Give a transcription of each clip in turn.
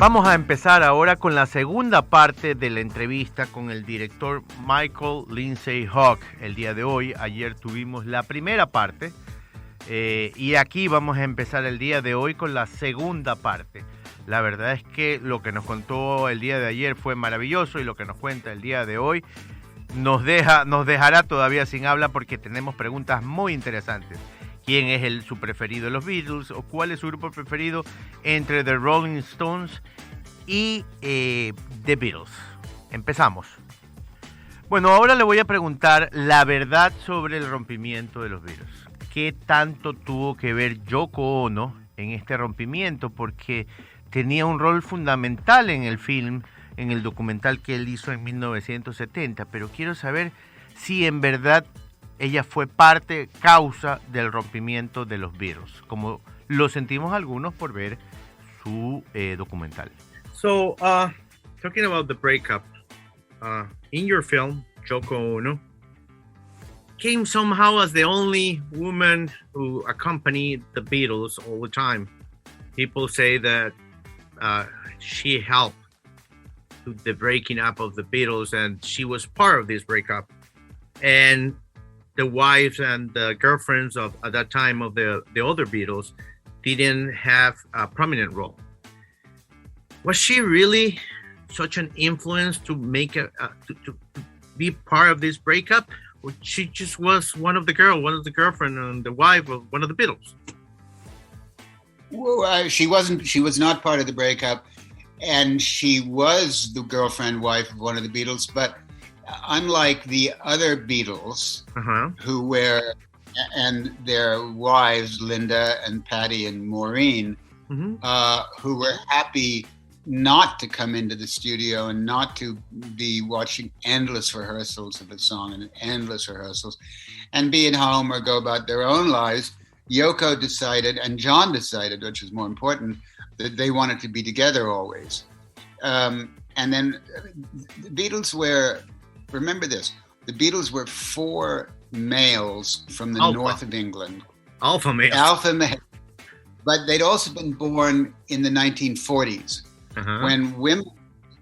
Vamos a empezar ahora con la segunda parte de la entrevista con el director Lindsay Hogg. El día de hoy, ayer tuvimos la primera parte y aquí vamos a empezar el día de hoy con la segunda parte. La verdad es que lo que nos contó el día de ayer fue maravilloso y lo que nos cuenta el día de hoy nos dejará todavía sin habla porque tenemos preguntas muy interesantes. ¿Quién es su preferido de los Beatles? ¿O cuál es su grupo preferido entre The Rolling Stones y The Beatles? Empezamos. Bueno, ahora le voy a preguntar la verdad sobre el rompimiento de los Beatles. ¿Qué tanto tuvo que ver Yoko Ono en este rompimiento? Porque tenía un rol fundamental en el film, en el documental que él hizo en 1970. Pero quiero saber si en verdad ella fue causa del rompimiento de los Beatles, como lo sentimos algunos por ver su documental. So, talking about the breakup, in your film, Yoko Ono came somehow as the only woman who accompanied the Beatles all the time. People say that she helped to the breaking up of the Beatles and she was part of this breakup. And the wives and the girlfriends of at that time of the other Beatles didn't have a prominent role. Was she really such an influence to make to be part of this breakup, or she just was one of the girlfriend and the wife of one of the Beatles? Well, she wasn't. She was not part of the breakup, and she was the girlfriend, wife of one of the Beatles. But unlike the other Beatles, who were, and their wives, Linda and Patty and Maureen, who were happy not to come into the studio and not to be watching endless rehearsals of a song and endless rehearsals and be at home or go about their own lives, Yoko decided, and John decided, which is more important, that they wanted to be together always. And then the Beatles were, remember this, the Beatles were 4 males from the north of England. Alpha males. Alpha males. But they'd also been born in the 1940s. When women,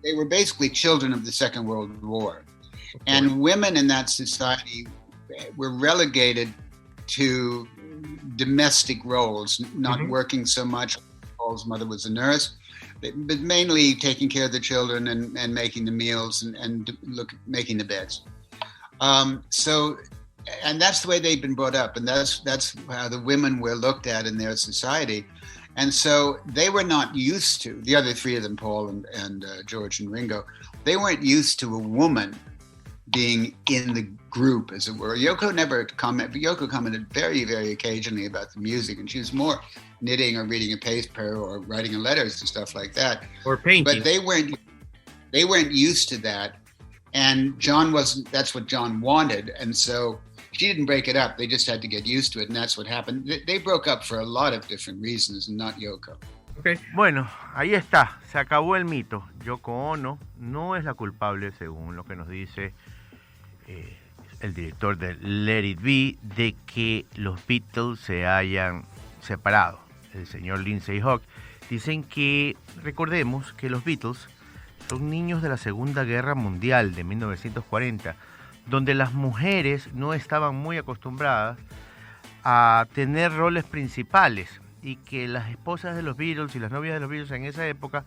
they were basically children of the Second World War. And women in that society were relegated to domestic roles, not working so much. Paul's mother was a nurse, but mainly taking care of the children and making the meals and making the beds. So, and that's the way they'd been brought up. And that's how the women were looked at in their society. And so they were not used to, the other 3 of them, Paul and George and Ringo, they weren't used to a woman being in the group, as it were. Yoko never commented, but Yoko commented very, very occasionally about the music, and she was more knitting or reading a paper or writing letters and stuff like that. Or painting. But they weren't used to that, and that's what John wanted, and so she didn't break it up. They just had to get used to it, and that's what happened. They broke up for a lot of different reasons, and not Yoko. Okay. Bueno, ahí está. Se acabó el mito. Yoko Ono no es la culpable, según lo que nos dice el director de Let It Be, de que los Beatles se hayan separado. El señor Lindsay Hogg. Dicen que, recordemos que los Beatles son niños de la Segunda Guerra Mundial de 1940, donde las mujeres no estaban muy acostumbradas a tener roles principales y que las esposas de los Beatles y las novias de los Beatles en esa época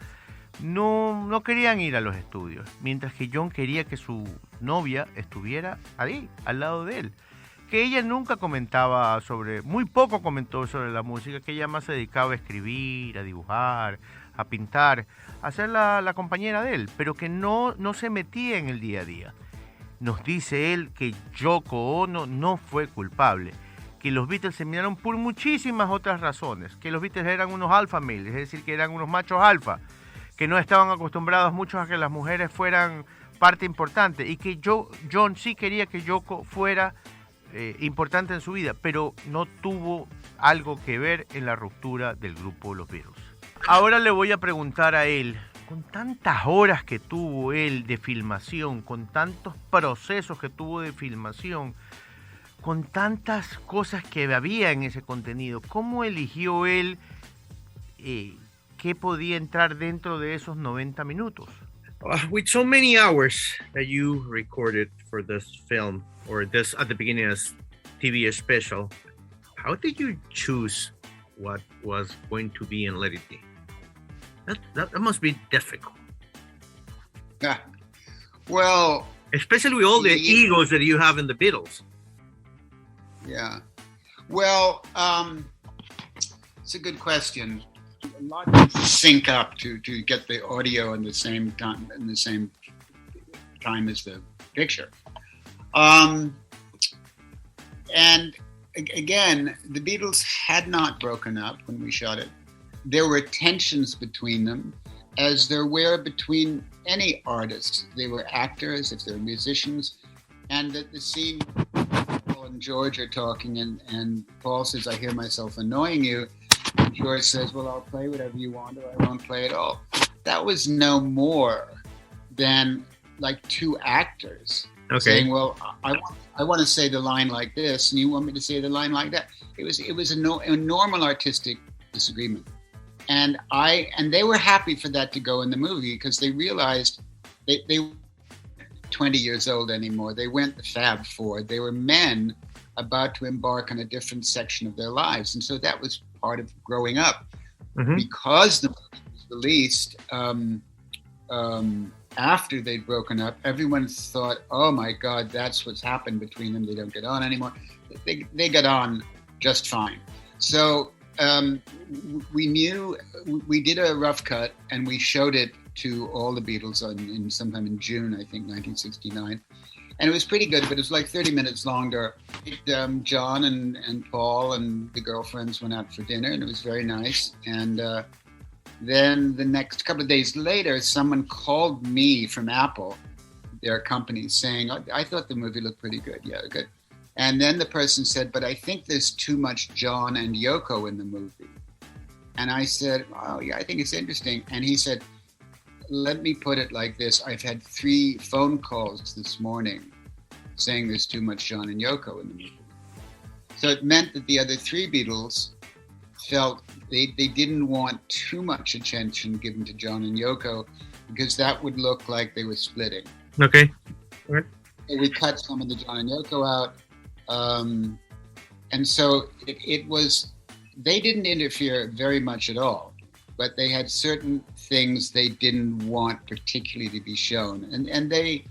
no querían ir a los estudios, mientras que John quería que su novia estuviera ahí, al lado de él. Que ella nunca comentaba muy poco comentó sobre la música, que ella más se dedicaba a escribir, a dibujar, a pintar, a ser la compañera de él, pero que no se metía en el día a día. Nos dice él que Yoko Ono no fue culpable, que los Beatles se miraron por muchísimas otras razones, que los Beatles eran unos alfa males, es decir, que eran unos machos alfa, que no estaban acostumbrados mucho a que las mujeres fueran parte importante, y que John sí quería que Yoko fuera importante en su vida, pero no tuvo algo que ver en la ruptura del grupo Los Beatles. Ahora le voy a preguntar a él, con tantas horas que tuvo él de filmación, con tantos procesos que tuvo de filmación, con tantas cosas que había en ese contenido, ¿cómo eligió él qué podía entrar dentro de esos 90 minutos. With so many hours that you recorded for this film, or this at the beginning as TV special, how did you choose what was going to be in Let It Be? That must be difficult. Yeah. Well, especially with all the egos that you have in the Beatles. Yeah. Well, it's a good question. A lot needs to sync up to get the audio in the same time as the picture. And again, the Beatles had not broken up when we shot it. There were tensions between them, as there were between any artists. They were actors, if they were musicians, and the scene, Paul and George are talking, and Paul says, "I hear myself annoying you." And George says, "Well, I'll play whatever you want, or I won't play at all." That was no more than like two actors saying, "Well, I want to say the line like this, and you want me to say the line like that." It was a normal artistic disagreement. And they were happy for that to go in the movie, because they realized they weren't 20 years old anymore. They weren't the Fab Four. They were men about to embark on a different section of their lives. And so that was part of growing up. Mm-hmm. Because the movie was released after they'd broken up, everyone thought, "Oh my God, that's what's happened between them. They don't get on anymore." They got on just fine. So we knew, we did a rough cut and we showed it to all the Beatles sometime in June, I think, 1969. And it was pretty good, but it was like 30 minutes longer. John and Paul and the girlfriends went out for dinner, and it was very nice. And then the next couple of days later, someone called me from Apple, their company, saying, "I thought the movie looked pretty good." "Yeah, good." And then the person said, "But I think there's too much John and Yoko in the movie." And I said, "Oh, yeah, I think it's interesting." And he said, "Let me put it like this. I've had 3 phone calls this morning saying there's too much John and Yoko in the movie." So it meant that the other 3 Beatles felt they didn't want too much attention given to John and Yoko, because that would look like they were splitting. Okay. So we cut some of the John and Yoko out. And so it was, they didn't interfere very much at all, but they had certain things they didn't want particularly to be shown. And they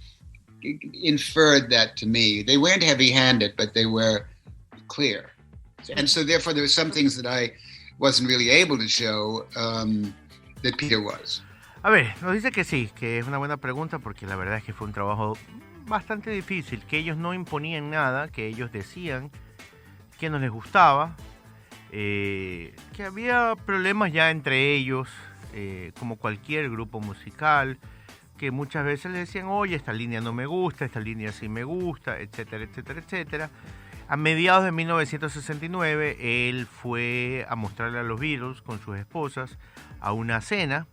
inferred that to me. They weren't heavy-handed, but they were clear. And so therefore there were some things that I wasn't really able to show that Peter was. A ver, nos dice que sí, que es una buena pregunta, porque la verdad es que fue un trabajo bastante difícil, que ellos no imponían nada, que ellos decían que no les gustaba, que había problemas ya entre ellos, como cualquier grupo musical, que muchas veces le decían, "Oye, esta línea no me gusta, esta línea sí me gusta", etcétera, etcétera, etcétera. A mediados de 1969, él fue a mostrarle a los Beatles con sus esposas a una cena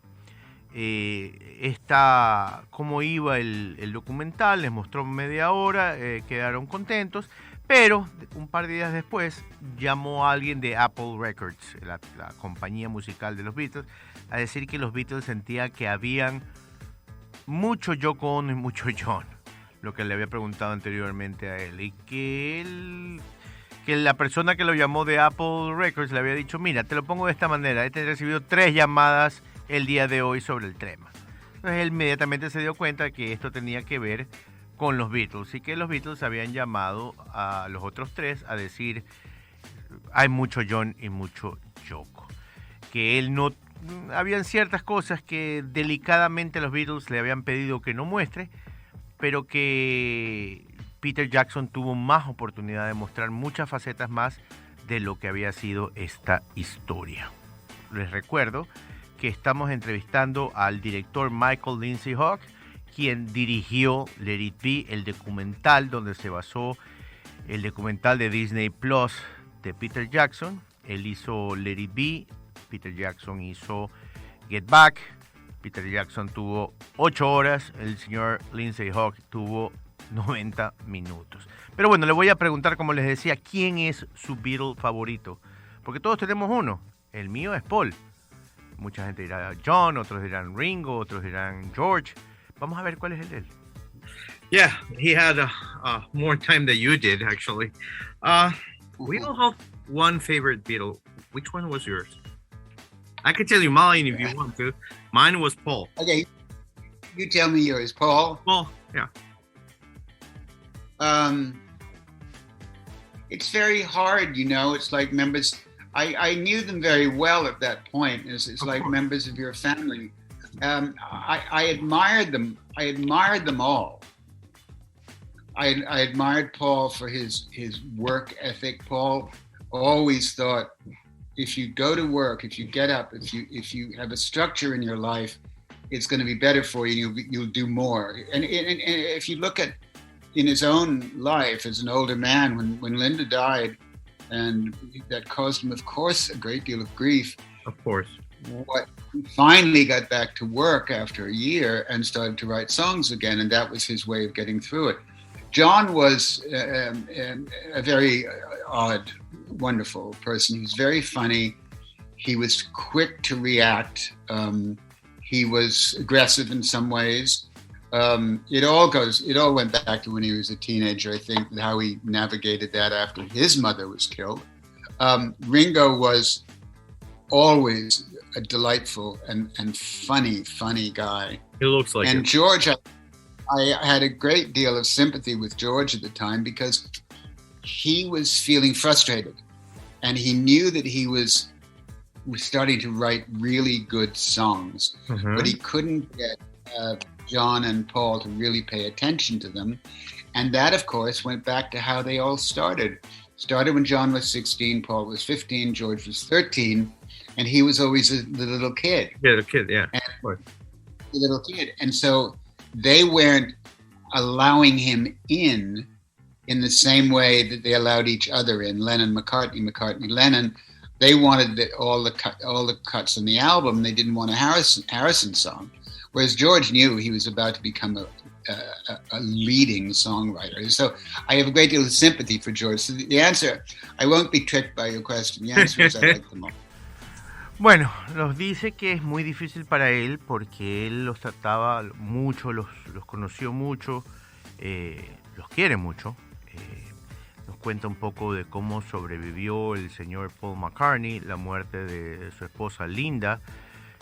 cómo iba el documental, les mostró media hora, quedaron contentos, pero un par de días después llamó a alguien de Apple Records, la compañía musical de los Beatles, a decir que los Beatles sentían que habían mucho Yoko Ono y mucho John, lo que le había preguntado anteriormente a él, y que la persona que lo llamó de Apple Records le había dicho, "Mira, te lo pongo de esta manera, he recibido 3 llamadas el día de hoy sobre el tema". Entonces él inmediatamente se dio cuenta que esto tenía que ver con los Beatles, y que los Beatles habían llamado a los otros 3 a decir, hay mucho John y mucho Yoko, que él no, habían ciertas cosas que delicadamente los Beatles le habían pedido que no muestre, pero que Peter Jackson tuvo más oportunidad de mostrar muchas facetas más de lo que había sido esta historia. Les recuerdo que estamos entrevistando al director Michael Lindsay Hogg, quien dirigió Let It Be, el documental donde se basó el documental de Disney Plus de Peter Jackson. Él hizo Let It Be, Peter Jackson hizo Get Back. Peter Jackson tuvo 8 horas, el señor Lindsay Hogg tuvo 90 minutos. Pero bueno, le voy a preguntar, como les decía, ¿quién es su Beatle favorito? Porque todos tenemos uno. El mío es Paul. Mucha gente dirá John, otros dirán Ringo, otros dirán George. Vamos a ver cuál es el de él. Yeah, he had more time than you did, actually. We all have one favorite Beatle. Which one was yours? I can tell you mine if you want to. Mine was Paul. Okay, you tell me yours, Paul. Paul, yeah. It's very hard, you know. It's like members. I knew them very well at that point. It's like members of your family. I admired them. I admired them all. I admired Paul for his work ethic. Paul always thought, if you go to work, if you get up, if you have a structure in your life, it's going to be better for you. You'll do more. And if you look at in his own life as an older man, when Linda died, and that caused him, of course, a great deal of grief. Of course. What he finally got back to work after a year and started to write songs again, and that was his way of getting through it. John was a very odd, wonderful person. He was very funny. He was quick to react. He was aggressive in some ways. It all went back to when he was a teenager, I think, how he navigated that after his mother was killed. Ringo was always a delightful and funny guy. He looks like and it. George, I had a great deal of sympathy with George at the time because he was feeling frustrated, and he knew that he was starting to write really good songs, but he couldn't get John and Paul to really pay attention to them. And that, of course, went back to how they all started. Started when John was 16, Paul was 15, George was 13, and he was always the little kid. Yeah, the kid, yeah. And the little kid. And so they weren't allowing him in the same way that they allowed each other in. Lennon, McCartney, Lennon. They wanted all the cuts on the album. They didn't want a Harrison song. Whereas George knew he was about to become a leading songwriter. So I have a great deal of sympathy for George. So the answer, I won't be tricked by your question. The answer is I like them all. Bueno, nos dice que es muy difícil para él porque él los trataba mucho, los conoció mucho, los quiere mucho. Nos cuenta un poco de cómo sobrevivió el señor Paul McCartney, la muerte de su esposa Linda,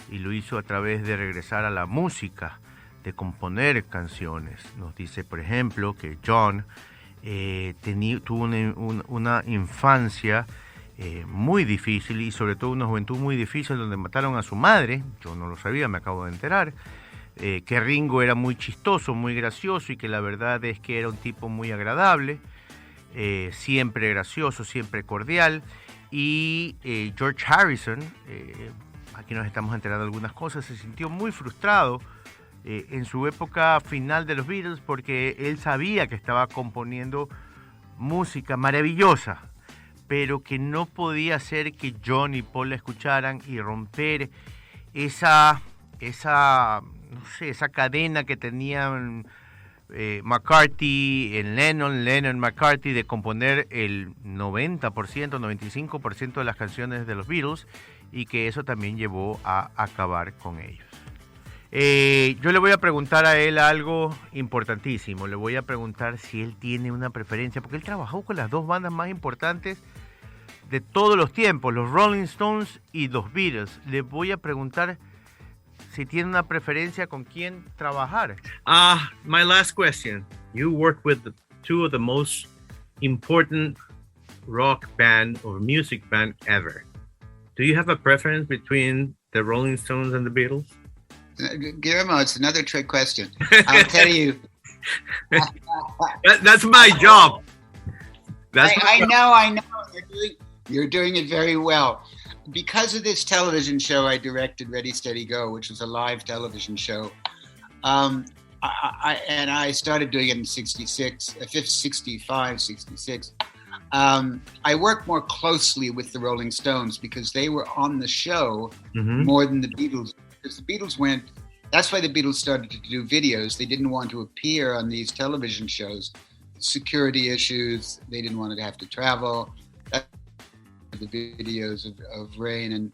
y lo hizo a través de regresar a la música, de componer canciones. Nos dice, por ejemplo, que John tuvo una infancia muy difícil y sobre todo una juventud muy difícil donde mataron a su madre. Yo no lo sabía, me acabo de enterar. Que Ringo era muy chistoso, muy gracioso y que la verdad es que era un tipo muy agradable, siempre gracioso, siempre cordial. Y George Harrison, aquí nos estamos enterando de algunas cosas, se sintió muy frustrado en su época final de los Beatles porque él sabía que estaba componiendo música maravillosa, pero que no podía hacer que John y Paul la escucharan y romper esa cadena que tenían McCartney en Lennon, McCartney, de componer el 90%, 95% de las canciones de los Beatles, y que eso también llevó a acabar con ellos. Yo le voy a preguntar a él algo importantísimo. Le voy a preguntar si él tiene una preferencia, porque él trabajó con las dos bandas más importantes de todos los tiempos, los Rolling Stones y los Beatles. Le voy a preguntar si tiene una preferencia con quién trabajar. My last question. You worked with two of the most important rock band or music band ever. Do you have a preference between the Rolling Stones and the Beatles? Guillermo, it's another trick question. I'll tell you. That's my job. I know. You're doing it very well. Because of this television show I directed, Ready, Steady, Go, which was a live television show, I started doing it in 65, 66. I worked more closely with the Rolling Stones because they were on the show more than the Beatles. Because the Beatles that's why the Beatles started to do videos. They didn't want to appear on these television shows. Security issues, they didn't want to have to travel. The videos of Rain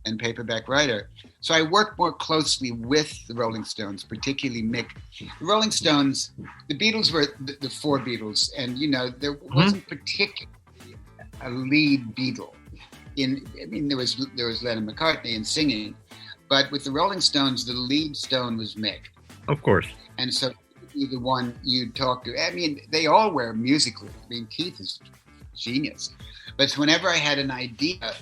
and paperback writer. So I worked more closely with the Rolling Stones, particularly Mick. The Rolling Stones, the Beatles were the four Beatles, and there wasn't particularly a lead Beatle. There was Lennon McCartney in singing, but with the Rolling Stones, the lead Stone was Mick. Of course. And so the one you talk to. They all were musically. Keith is genius. But whenever I had an idea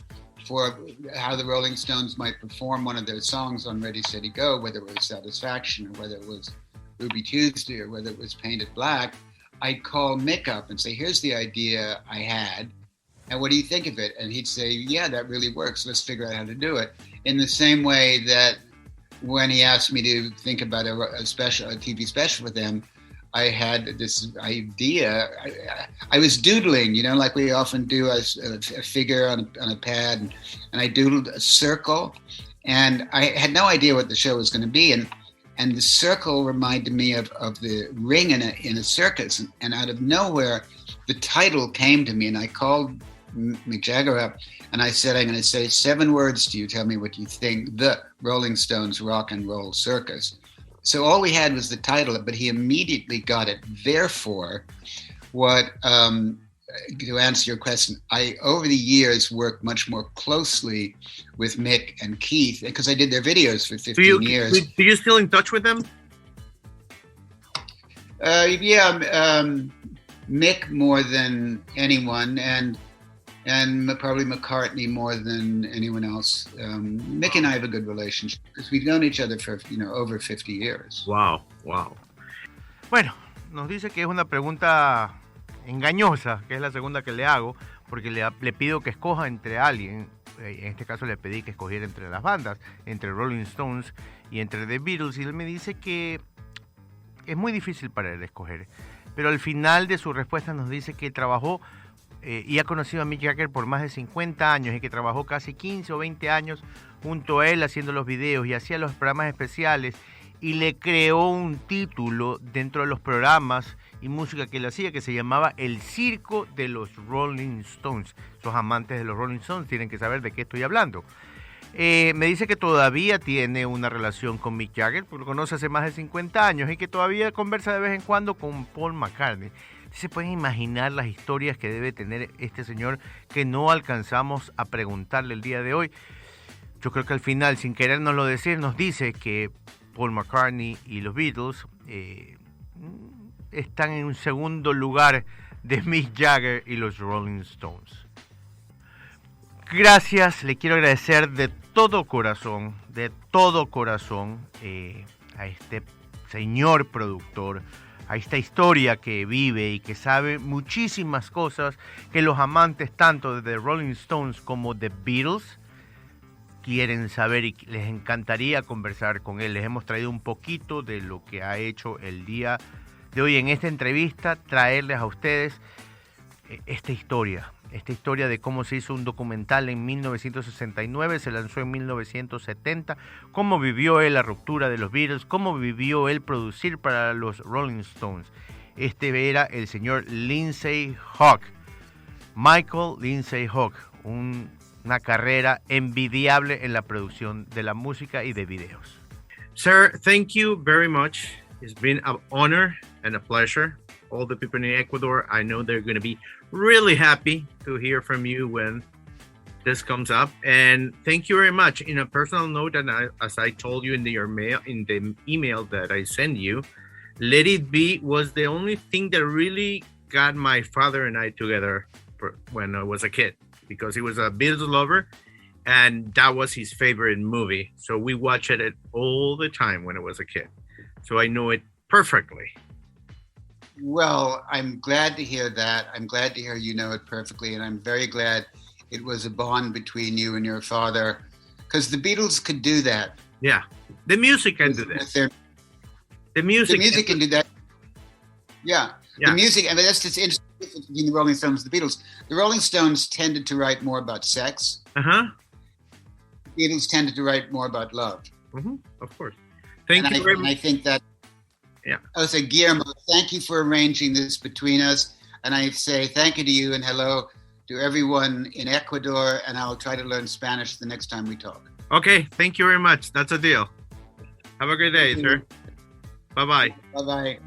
for how the Rolling Stones might perform one of their songs on Ready, Steady, Go, whether it was Satisfaction or whether it was Ruby Tuesday or whether it was Painted Black, I'd call Mick up and say, here's the idea I had, and what do you think of it? And he'd say, yeah, that really works. Let's figure out how to do it. In the same way that when he asked me to think about a TV special with him, I had this idea. I was doodling, like we often do, a figure on a pad, and I doodled a circle, and I had no idea what the show was going to be, and the circle reminded me of the ring in a circus, and out of nowhere, the title came to me, and I called Mick Jagger up, and I said, I'm going to say 7 words to you. Tell me what you think. The Rolling Stones Rock and Roll Circus. So all we had was the title, but he immediately got it. Therefore, to answer your question, I, over the years, worked much more closely with Mick and Keith because I did their videos for 15 years. Are you still in touch with them? Mick more than anyone, and probably McCartney more than anyone else. Mick and I have a good relationship because we've known each other for over 50 years. Wow. Bueno, nos dice que es una pregunta engañosa, que es la segunda que le hago, porque le pido que escoja entre alguien. En este caso le pedí que escogiera entre las bandas, entre Rolling Stones y entre The Beatles, y él me dice que es muy difícil para él escoger. Pero al final de su respuesta nos dice que trabajó y ha conocido a Mick Jagger por más de 50 años y que trabajó casi 15 o 20 años junto a él haciendo los videos y hacía los programas especiales y le creó un título dentro de los programas y música que él hacía que se llamaba El Circo de los Rolling Stones. Los amantes de los Rolling Stones tienen que saber de qué estoy hablando. Me dice que todavía tiene una relación con Mick Jagger, porque lo conoce hace más de 50 años y que todavía conversa de vez en cuando con Paul McCartney. ¿Se pueden imaginar las historias que debe tener este señor que no alcanzamos a preguntarle el día de hoy? Yo creo que al final, sin querérnoslo decir, nos dice que Paul McCartney y los Beatles están en un segundo lugar de Mick Jagger y los Rolling Stones. Gracias, le quiero agradecer de todo corazón a este señor productor, a esta historia que vive y que sabe muchísimas cosas que los amantes tanto de The Rolling Stones como The Beatles quieren saber y les encantaría conversar con él. Les hemos traído un poquito de lo que ha hecho el día de hoy en esta entrevista, traerles a ustedes esta historia de cómo se hizo un documental en 1969, se lanzó en 1970, cómo vivió él la ruptura de los Beatles, cómo vivió él producir para los Rolling Stones. Este era el señor Lindsay Hogg, Michael Lindsay Hogg, una carrera envidiable en la producción de la música y de videos. Sir, thank you very much. It's been an honor and a pleasure. All the people in Ecuador, I know they're going to be really happy to hear from you when this comes up. And thank you very much. In a personal note, and as I told you in the email that I sent you, Let It Be was the only thing that really got my father and I together when I was a kid, because he was a Beatles lover, and that was his favorite movie. So we watched it all the time when I was a kid. So I know it perfectly. Well, I'm glad to hear that. I'm glad to hear you know it perfectly, and I'm very glad it was a bond between you and your father, because the Beatles could do that. Yeah, the music can do that. The music can do that. Yeah. The music, that's just interesting between the Rolling Stones and the Beatles. The Rolling Stones tended to write more about sex. The Beatles tended to write more about love. Of course. Thank you very much. I think that. Yeah. I say, Guillermo, thank you for arranging this between us. And I say thank you to you and hello to everyone in Ecuador, and I'll try to learn Spanish the next time we talk. Okay, thank you very much. That's a deal. Have a great day, sir. Bye-bye. Bye-bye.